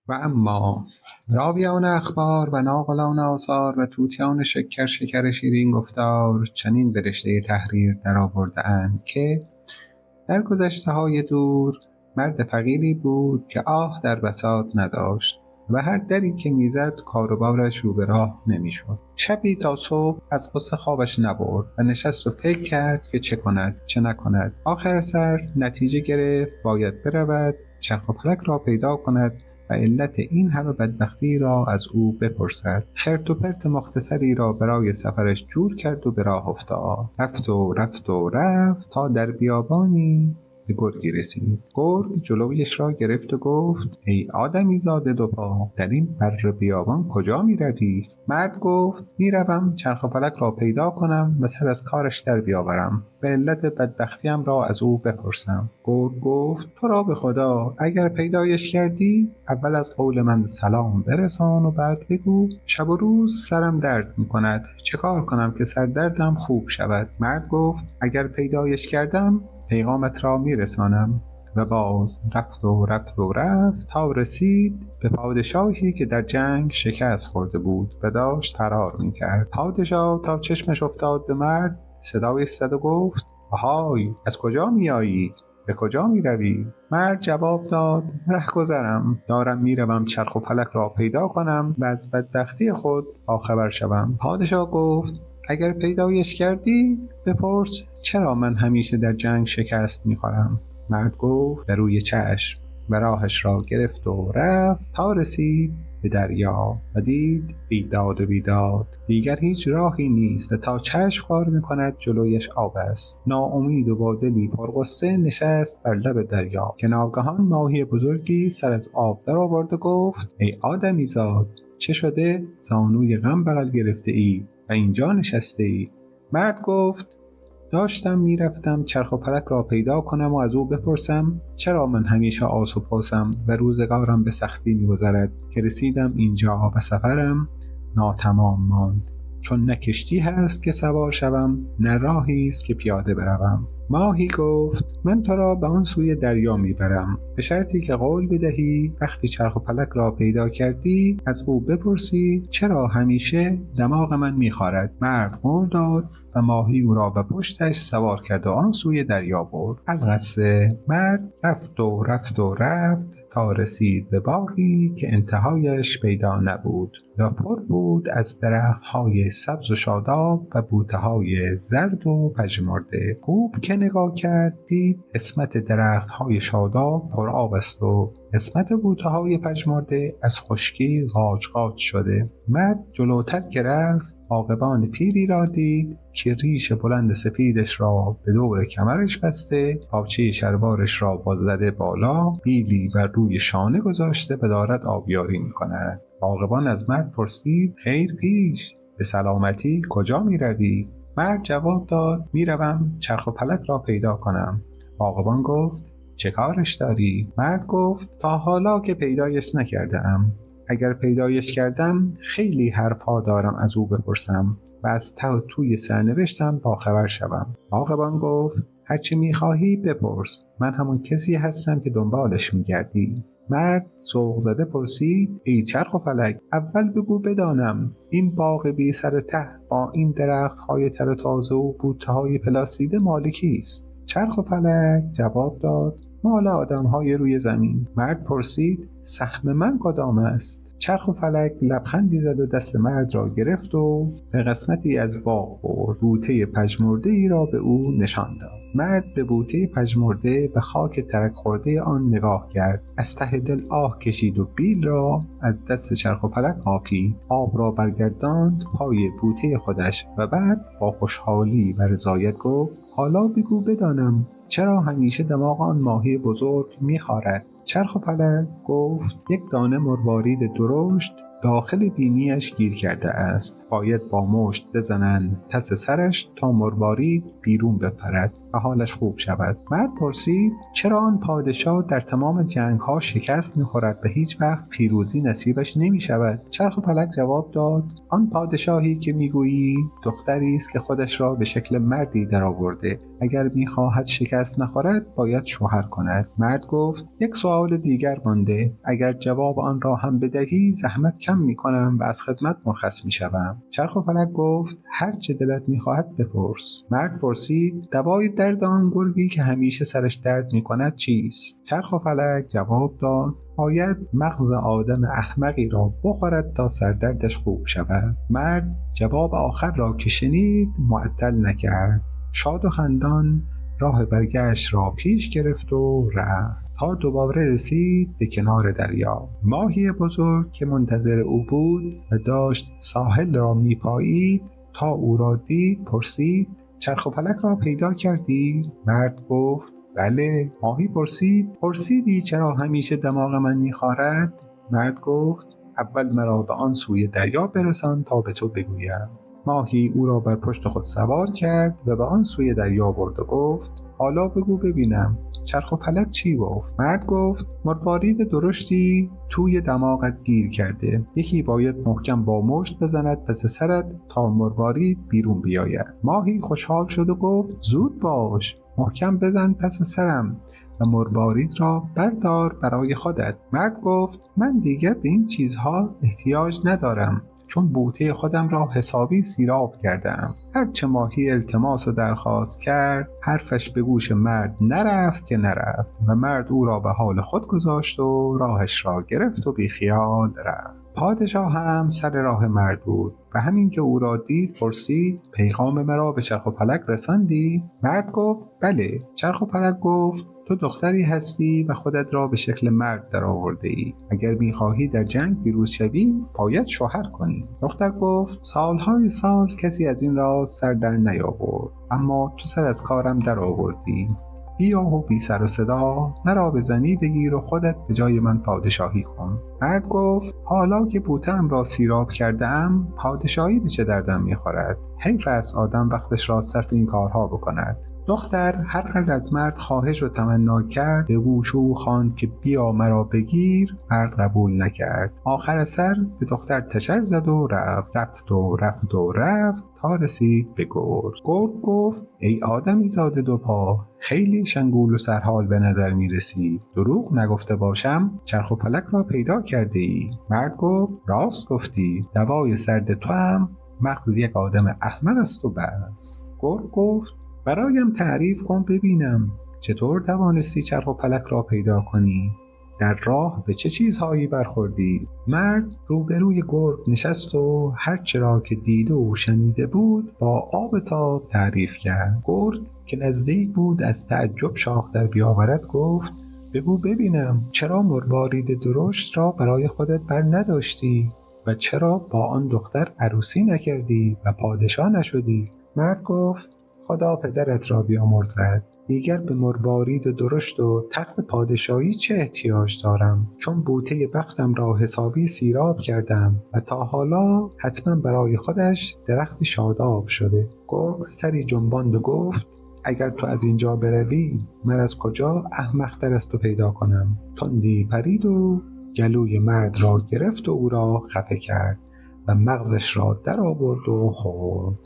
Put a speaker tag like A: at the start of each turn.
A: و اما راویان اخبار و ناقلان آثار و طوطیان شکر شیرین گفتار چنین به رشته تحریر درآورده‌اند که در گذشته‌های دور مرد فقیری بود که آه در بساط نداشت و هر دری که میزد کار و بارش رو به راه نمیشد. شبی تا صبح از غصه خوابش نبرد و نشست و فکر کرد که چه کند چه نکند. آخر سر نتیجه گرفت باید برود چرخ و فلک را پیدا کند و علت این همه بدبختی را از او بپرسد. خرت و پرت مختصری را برای سفرش جور کرد و به راه افتاد. رفت تا در بیابانی به گرگی رسید. گرگ جلویش را گرفت و گفت: ای آدمی زاده دو پا، در این بر بیابان کجا می روی؟ مرد گفت: می روم چرخ و فلک را پیدا کنم و سر از کارش در بیاورم و علت بدبختیم را از او بپرسم. گرگ گفت: تو را به خدا، اگر پیدایش کردی اول از قول من سلام برسان و بعد بگو شب و روز سرم درد می کند، چه کار کنم که سردردم خوب شود؟ مرد گفت: اگر پیدایش کردم پیغامت را میرسانم. و باز رفت تا رسید به پادشاهی که در جنگ شکست خورده بود و داشت فرار میکرد. پادشاه تا چشمش افتاد به مرد صدایش زد و گفت: آهای، از کجا میایی؟ به کجا میروی؟ مرد جواب داد: رهگذرم، دارم میروم چرخ و فلک را پیدا کنم و از بدبختی خود باخبر شوم. پادشاه گفت: اگر پیدایش کردی بپرس چرا من همیشه در جنگ شکست میخورم؟ مرد گفت: به روی چشم، و راهش را گرفت و رفت تا رسید به دریا و دید بیداد و بیداد دیگر هیچ راهی نیست و تا چشم کار میکند جلویش آب است. ناامید و با دلی پرغصه نشست بر لب دریا که ناگهان ماهی بزرگی سر از آب برآورد و گفت: ای آدمی زاد، چه شده زانوی غم بغل گرفته ای و اینجا نشسته ای؟ مرد گفت: داشتم میرفتم چرخ و فلک را پیدا کنم و از او بپرسم چرا من همیشه آس و پاسم و روزگارم به سختی میگذرد که رسیدم اینجا و سفرم ناتمام ماند، چون نه کشتی هست که سوار شوم نه راهی است که پیاده بروم. ماهی گفت: من تو را به آن سوی دریا میبرم به شرطی که قول بدهی وقتی چرخ و فلک را پیدا کردی از او بپرسی چرا همیشه دماغ من میخارد. مرد قول داد و ماهی او را به پشتش سوار کرد و آن سوی دریا برد. القصه مرد رفت تا رسید به باغی که انتهایش پیدا نبود و پر بود از درخت‌های سبز و شاداب و بوته‌های زرد و پژمرده. خوب که نگاه کرد دید قسمت درخت‌های شاداب پر آب است و قسمت بوته‌های پژمرده از خشکی قاچ قاچ شده. مرد جلوتر که رفت عاقبان پیری را دید که ریش بلند سفیدش را به دور کمرش بسته، پاچه شلوارش را با زده بالا، بیلی بر روی شانه گذاشته و دارد آبیاری می‌کند. عاقبان از مرد پرسید: خیر پیش، به سلامتی کجا می‌روی؟ مرد جواب داد: میروم چرخ و فلک را پیدا کنم. عاقبان گفت: چه کارش داری؟ مرد گفت: تا حالا که پیدایش نکردم، اگر پیدایش کردم خیلی حرفا دارم از او بپرسم و از ته و توی سرنوشتم باخبر شوم. عاقبان گفت: هرچی میخواهی بپرس، من همون کسی هستم که دنبالش میگردی. مرد ذوق زده پرسید: ای چرخ و فلک، اول بگو بدانم این باغ بی سر ته با این درخت های تر و تازه و بوته های پلاسیده مال کیست؟ چرخ و فلک جواب داد: مال آدم های روی زمین. مرد پرسید: سهم من کدام است؟ چرخ و فلک لبخندی زد و دست مرد را گرفت و به قسمتی از باغ برد. بوته پژمرده ای را به او نشان داد. مرد به بوته پژمرده به خاک ترک خورده آن نگاه کرد، از ته دل آه کشید و بیل را از دست چرخ و فلک ماکید، آب را برگرداند پای بوته خودش و بعد با خوشحالی و رضایت گفت: حالا بگو بدانم چرا همیشه دماغ آن ماهی بزرگ میخارد؟ چرخ و فلک گفت: یک دانه مروارید درشت داخل بینیش گیر کرده است، باید با مشت بزنند پس سرش تا مروارید بیرون بپرد و حالش خوب شود. مرد پرسید چرا آن پادشاه در تمام جنگ‌ها شکست می‌خورد و هیچ وقت پیروزی نصیبش نمی‌شود؟ چرخ و فلک جواب داد آن پادشاهی که می‌گویی دختری است که خودش را به شکل مردی درآورده. اگر می‌خواهد شکست نخورد باید شوهر کند. مرد گفت یک سوال دیگر مانده، اگر جواب آن را هم بدهی زحمت کم می‌کنم و از خدمت مرخص می‌شوم. چرخ و فلک گفت هر چه دلت می‌خواهد بپرس. مرد پرسید دوای درد آن گرگی که همیشه سرش درد می‌کند چیست؟ چرخ و فلک جواب داد باید مغز آدم احمقی را بخورد تا سردردش خوب شود. مرد جواب آخر را که شنید معطل نکرد. شاد و خندان راه برگشت را پیش گرفت و رفت تا دوباره رسید به کنار دریا. ماهی بزرگ که منتظر او بود و داشت ساحل را میپایید تا او را دید پرسید چرخ و فلک را پیدا کردی؟ مرد گفت بله. ماهی پرسیدی چرا همیشه دماغ من میخارد؟ مرد گفت اول مرا به آن سوی دریا برسان تا به تو بگویم. ماهی او را بر پشت خود سوار کرد و به آن سوی دریا برد و گفت حالا بگو ببینم چرخ و فلک چی گفت؟ مرد گفت مروارید درشتی توی دماغت گیر کرده، یکی باید محکم با مشت بزند پس سرت تا مروارید بیرون بیاید. ماهی خوشحال شد و گفت زود باش، محکم بزن پس سرم و مروارید را بردار برای خودت. مرد گفت من دیگر به این چیزها احتیاج ندارم، چون بوته خودم را حسابی سیراب کردم. هرچه ماهی التماس و درخواست کرد حرفش به گوش مرد نرفت و مرد او را به حال خود گذاشت و راهش را گرفت و بیخیال رفت. پادشاه هم سر راه مرد بود و همین که او را دید پرسید پیغام مرا به چرخ و فلک رساندی؟ مرد گفت بله. چرخ و فلک گفت تو دختری هستی و خودت را به شکل مرد درآورده ای. اگر می‌خواهی در جنگ پیروز شوی باید شوهر کنی. دختر گفت سالهای سال کسی از این راز سر در نیاورد، اما تو سر از کارم درآوردی. بیا و بی سر و صدا مرا به زنی بگیر و خودت به جای من پادشاهی کن. مرد گفت حالا که بوته‌ام را سیراب کرده‌ام پادشاهی به چه دردم می‌خورد؟ حیف است آدم وقتش را صرف این کارها بکند. دختر هر قدر از مرد خواهش و تمنا کرد به گوش او خواند که بیا مرا بگیر، مرد قبول نکرد. آخر سر به دختر تشر زد و رفت تا رسید به گرگ. گرگ گفت ای آدمی زاده دو پا، خیلی شنگول و سرحال به نظر می رسی. دروغ نگفته باشم چرخ و فلک را پیدا کرده ای. مرد گفت راست گفتی، دوای سرد تو هم مغز یک آدم احمق است و بس. گرگ گفت برایم تعریف کن ببینم چطور توانستی چرخ و فلک را پیدا کنی؟ در راه به چه چیزهایی برخوردی؟ مرد روبروی گرگ نشست و هر چرا که دیده و شنیده بود با آب تاب تعریف کرد. گرگ که نزدیک بود از تعجب شاخ در بیاورد گفت بگو ببینم چرا مروارید درشت را برای خودت بر نداشتی و چرا با آن دختر عروسی نکردی و پادشاه نشدی؟ مرد گفت خدا پدرت را بیامرزد، دیگر به مروارید درشت و تخت پادشاهی چه احتیاج دارم، چون بوته بختم را حسابی سیراب کردم و تا حالا حتما برای خودش درخت شاداب شده. گرگ سری جنباند و گفت اگر تو از اینجا بروی من از کجا احمق‌تر از تو پیدا کنم. تندی پرید و گلوی مرد را گرفت و او را خفه کرد و مغزش را در آورد و خورد.